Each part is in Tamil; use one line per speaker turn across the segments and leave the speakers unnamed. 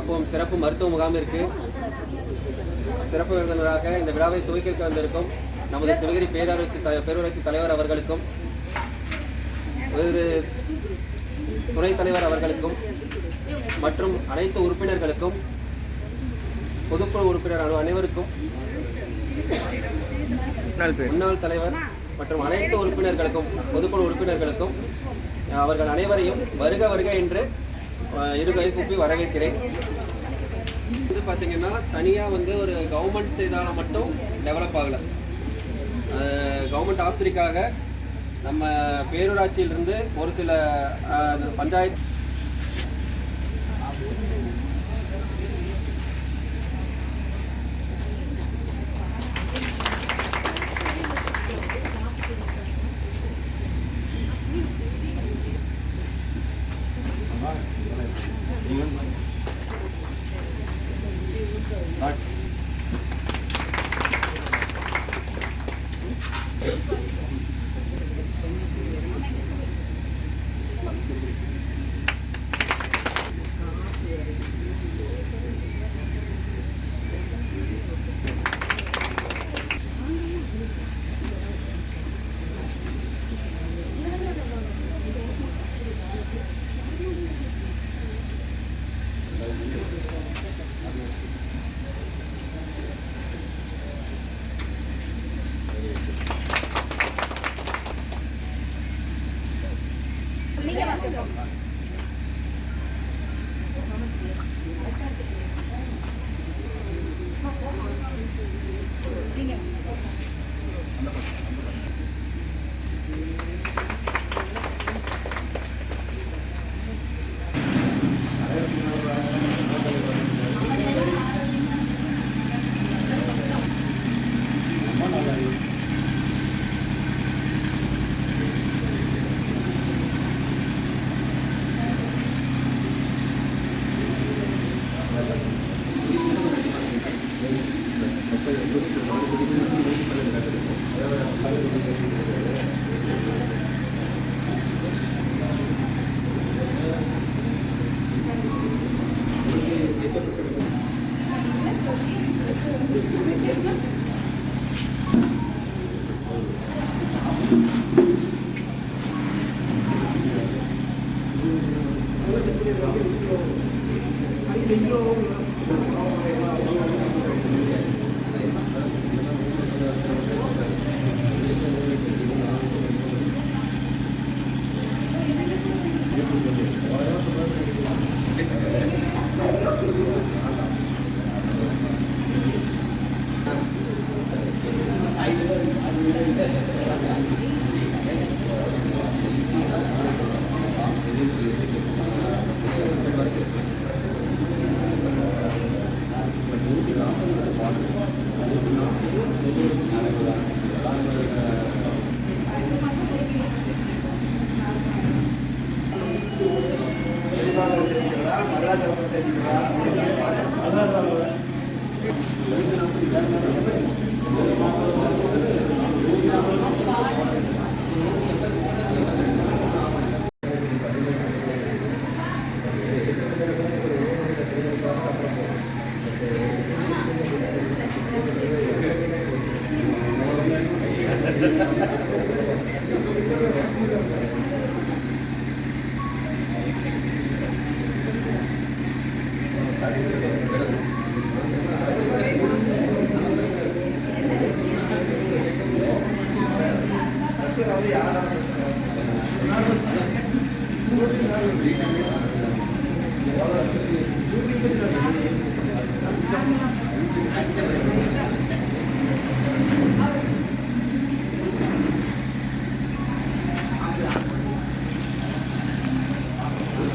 காப்போம் சிறப்பு மருத்துவ முகாமிற்கு சிறப்பு விருந்தினராக இந்த விழாவை துவக்கி வந்திருக்கும் நமது சிவகிரி பேரூராட்சி தலைவர் அவர்களுக்கும் ஒரு துணைத் தலைவர் அவர்களுக்கும் மற்றும் அனைத்து உறுப்பினர்களுக்கும் பொதுக்குழு உறுப்பினர் அனைவருக்கும் முன்னாள் தலைவர் மற்றும் அனைத்து உறுப்பினர்களுக்கும் பொதுக்குழு உறுப்பினர்களுக்கும் அவர்கள் அனைவரையும் வருக வருக என்று இருகை கூப்பி வரவேற்கிறேன். இது பார்த்தீங்கன்னா தனியாக ஒரு கவர்மெண்ட் இதால் மட்டும் டெவலப் ஆகலை. கவர்மெண்ட் ஆஸ்திரிக்காக நம்ம பேரூராட்சியிலிருந்து ஒரு சில பஞ்சாயத்து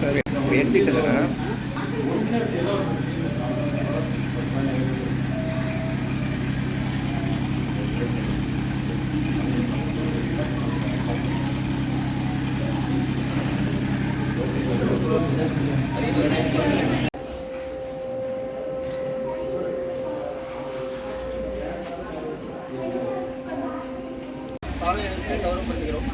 ಸರಿ ಎತ್ತಿಟ್ಟಿದಾರ
கௌரவப்படுத்துகிறோம்.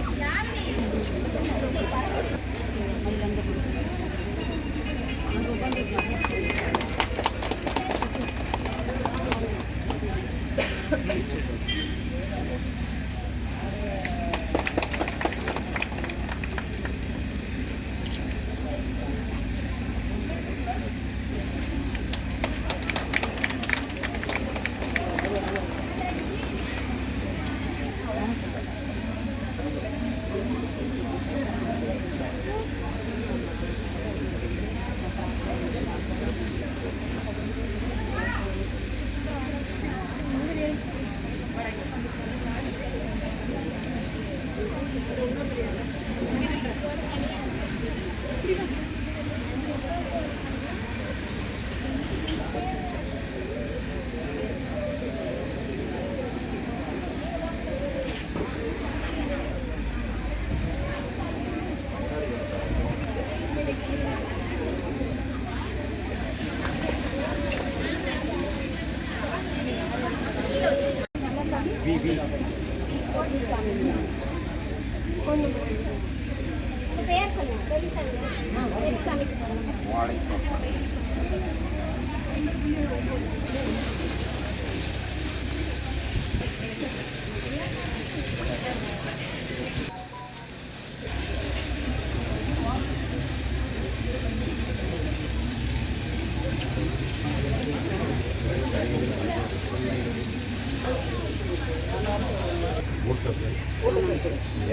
பேர் சொல்லுங்க. பெரியசாமி.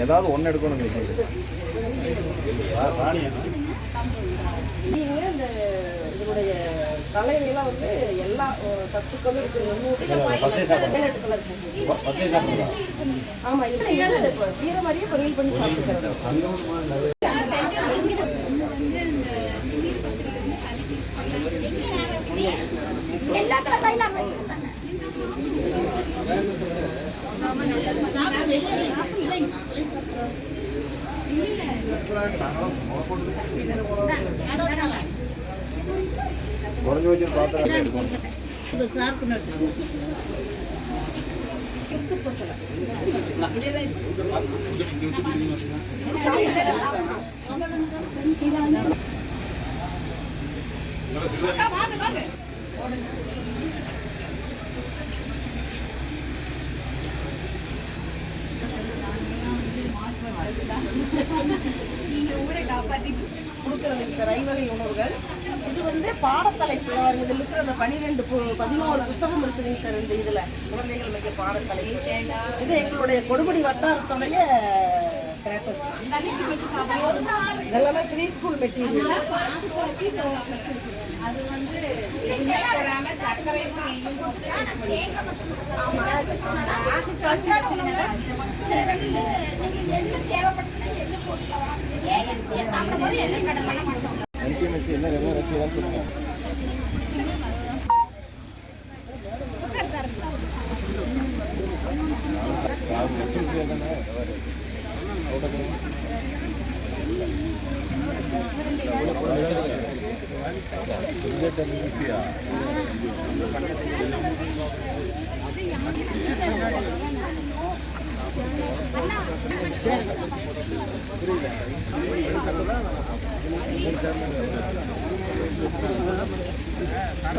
ஏதாவது ஒன்று எடுக்கணும்
நீங்கள் இந்த இதனுடைய தலையெல்லாம் வந்து எல்லா சத்துக்களும் இருக்குது. ஆமாம், இது இப்போ கீரை மாதிரியே பொரியல் பண்ணி சாப்பிட்டுக்கிறது.
எல்லா கடையிலும் வச்சிருக்காங்க.
குறைஞ்ச வச்சு பாத்திரம் எடுக்கணும்.
கொடுக்குறதுக்கு சார் ஐவகை உணவுகள். இது வந்து பாடத்தலைப்பு இதில் இருக்கிற அந்த 11 புத்தகம் இருக்குதுங்க சார். இந்த இதில் குழந்தைகள் மிக பாடத்தலைப்பு இது எங்களுடைய கொடுமுடி வட்டாரத்துடைய பேப்பர்ஸ். இதெல்லாமே ப்ரீ ஸ்கூல் மெட்டீரியல்.
அது வந்து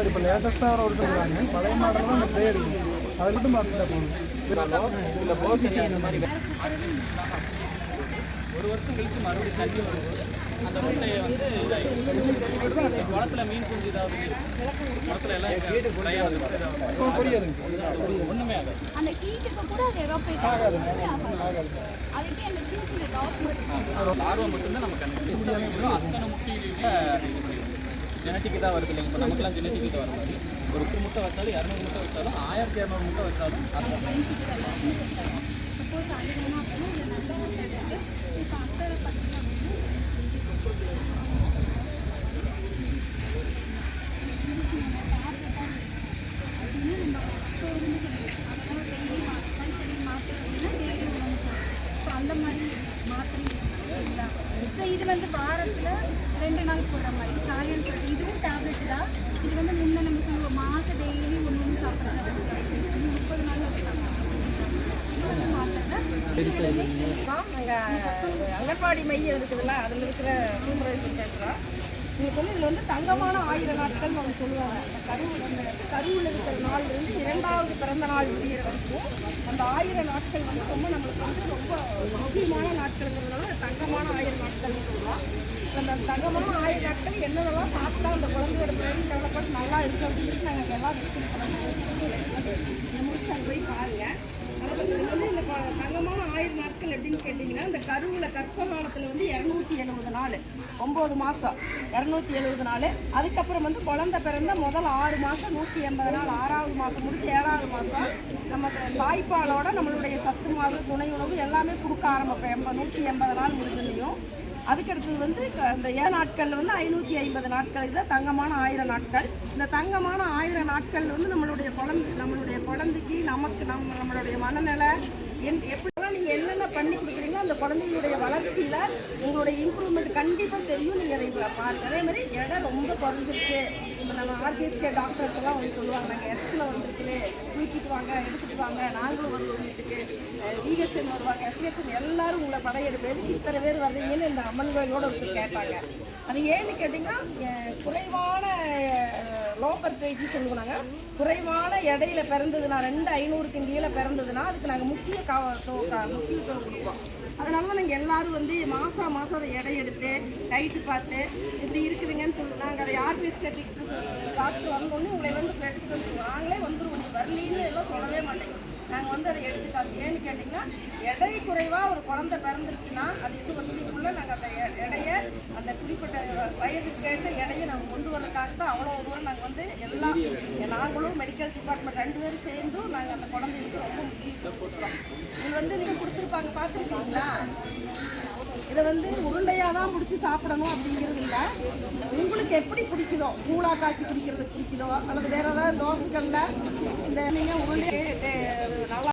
இப்போ லேட்டஸ்ட்டாக ஒரு சொல்கிறாங்க, பழைய மாடல் தான் அந்த ப்ளே இருக்கும், அதை மட்டும் மாற்றிட்டா போகணும்.
ஒரு வருஷம் கழிச்சு மறுபடியும் தண்ணி வரும்போது அந்த முட்டையை வந்து குளத்துல மீன் குஞ்சு ஏதாவது குளத்துல எல்லாம் ஒண்ணுமே ஆகாது.
அந்த கீட்டுக்கு கூட அது எவாபரேட் ஆகாது. அதுக்கே அந்த சின்ன சின்ன டாட்
ஆர்வம் மட்டும்தான் நம்ம கண்டுபிடிக்கும். அத்தனை முட்டையிலேயே ஜெனட்டிக்கு தான் வருது இல்லைங்க. இப்போ நமக்குலாம் ஜெனட்டிக்கு தான் வர மாதிரி ஒரு முட்டை வச்சாலும் 200 முட்டை வச்சாலும் 1200 முட்டை வச்சாலும்
சப்போஸ் அது வேணும் அப்படின்னா இது நல்ல ஒரு இருக்குது. இப்போ அக்கறை பார்த்தீங்கன்னா அந்த மாதிரி மாத்திரை. ஸோ இது வந்து வாரத்தில் 2 நாள் போடுற மாதிரி சாலியன் சொல்லிட்டு இதுவும் டேப்லெட் தான். இது வந்து முன்னே நம்ம சொல்லுவோம் மாதம் டெய்லி ஒன்று சாப்பிட்றது. 30 நாள்
நாங்கள் அங்கன்வாடி மையம் இருக்குதுல்ல, அதில் இருக்கிற சூப்பர்வைசர் பேசுகிறோம். உங்களுக்கு வந்து இதில் வந்து தங்கமான 1000 நாட்கள் அவங்க சொல்லுவாங்க. அந்த கருவில் இருக்கிற நாள்லேருந்து 2வது பிறந்த நாள் முடிகிற வரைக்கும் அந்த 1000 நாட்கள் வந்து ரொம்ப நம்மளுக்கு வந்து ரொம்ப முக்கியமான நாட்கள்ங்கிறதுனால தங்கமான 1000 நாட்கள்னு சொல்லுவோம். அந்த தங்கமான 1000 நாட்கள் என்னென்னலாம் சாப்பிட்டா அந்த குழந்தையோட பிரெயின் டெவலப்மெண்ட் நல்லா இருக்குது அப்படின்னு நாங்கள் எல்லாம் முடிச்சுட்டு அங்கே போய் பாருங்கள். இது வந்து இந்த தங்கமான 1000 நாட்கள் எப்படின்னு கேட்டிங்கன்னா, இந்த கருவில் கர்ப்ப காலத்தில் வந்து 270 நாள், 9 மாதம் 270 நாள். அதுக்கப்புறம் வந்து குழந்தை பிறந்த முதல் 6 மாதம் 180 நாள், 6வது மாதம் முடிஞ்சு 7வது மாதம் நம்ம தாய்ப்பாலோட நம்மளுடைய சத்து மாவு துணை உணவு எல்லாமே கொடுக்க ஆரம்பிப்போம். 180 நாள் முடிஞ்சுலையும். அதுக்கடுத்தது வந்து இந்த 7 நாட்களில் வந்து 550 நாட்கள். இதுதான் தங்கமான 1000 நாட்கள். இந்த தங்கமான 1000 நாட்கள் வந்து நம்மளுடைய குழந்தைக்கு நமக்கு நம்மளுடைய மனநிலை எப்படிலாம் நீங்கள் என்னென்ன பண்ணி கொடுக்குறீங்களோ அந்த குழந்தைங்களுடைய வளர்ச்சியில் உங்களுடைய இம்ப்ரூவ்மெண்ட் கண்டிப்பாக தெரியும். நீங்கள் அதை பாருங்கள். அதே மாதிரி எடை ரொம்ப குறைஞ்சிருச்சு, இப்போ நம்ம ஆர்பிஎஸ்கே டாக்டர்ஸ் எல்லாம் வந்து சொல்லுவாங்க, நாங்கள் எஸ்ஸில் வந்துருக்குது, தூக்கிட்டு வாங்க, எடுத்துகிட்டு வாங்க, நாங்களும் வருவோம் வீட்டுக்கு, விஹெச்என் வருவாங்க, எஸ்ஹெச்என் எல்லாரும் உங்களை படையெடுப்பு எதுக்கு இத்தனை பேர் வர்றீங்கன்னு இந்த அம்மன் கோயிலோட ஒருத்தர் கேட்டாங்க. அது ஏன்னு கேட்டிங்கன்னா, குறைவான லோ பர்சன்டேஜ் சொல்லுவோம் நாங்கள், குறைவான எடையில பிறந்ததுன்னா 2,500க்கு கீழே பிறந்ததுன்னா அதுக்கு நாங்கள் முக்கியத்துவம் கொடுப்போம். அதனால தான் நாங்கள் எல்லோரும் வந்து மாதம் அதை எடை எடுத்து டைட்டு பார்த்து இப்படி இருக்குதுங்கன்னு சொல்லி நாங்கள் அதை ஆர்பிஎஸ் கட்டிட்டு டாக்டர் வந்தோடனே உங்களை வந்து எடுத்துகிட்டு வந்துடுவோம். நாங்களே வந்துடுவோம், நீங்கள் வரலன்னு எல்லாம் சொல்லவே மாட்டேங்க. நாங்கள் வந்து அதை எடுத்துக்காட்டு ஏன்னு கேட்டிங்கன்னா, எடை குறைவாக ஒரு குழந்தை பிறந்துருச்சுன்னா அது 2 வருஷத்துக்குள்ளே நாங்கள் அந்த எடையை அந்த குறிப்பிட்ட வயதுக்கு கேட்ட எடையை நாங்கள் கொண்டு வரதுக்காக தான் அவ்வளோ தூரம் நாங்கள் வந்து எல்லாம் நாங்களும் மெடிக்கல் டிபார்ட்மெண்ட் 2 பேரும் சேர்ந்தும் நாங்கள் அந்த குழந்தைங்களுக்கு ரொம்ப முக்கியத்துவம் கொடுக்குறோம். இது வந்து நீங்கள் கொடுத்துருப்பாங்க பார்த்துருக்கீங்களா? இதை வந்து உருண்டையாக தான் பிடிச்சி சாப்பிடணும் அப்படிங்கிறது இல்லை, உங்களுக்கு எப்படி பிடிக்குதோ, கூழா காய்ச்சி பிடிக்கிறது பிடிக்குதோ அல்லது வேறு ஏதாவது தோசைகளில் இந்த நீங்கள் உருண்டையை நல்லா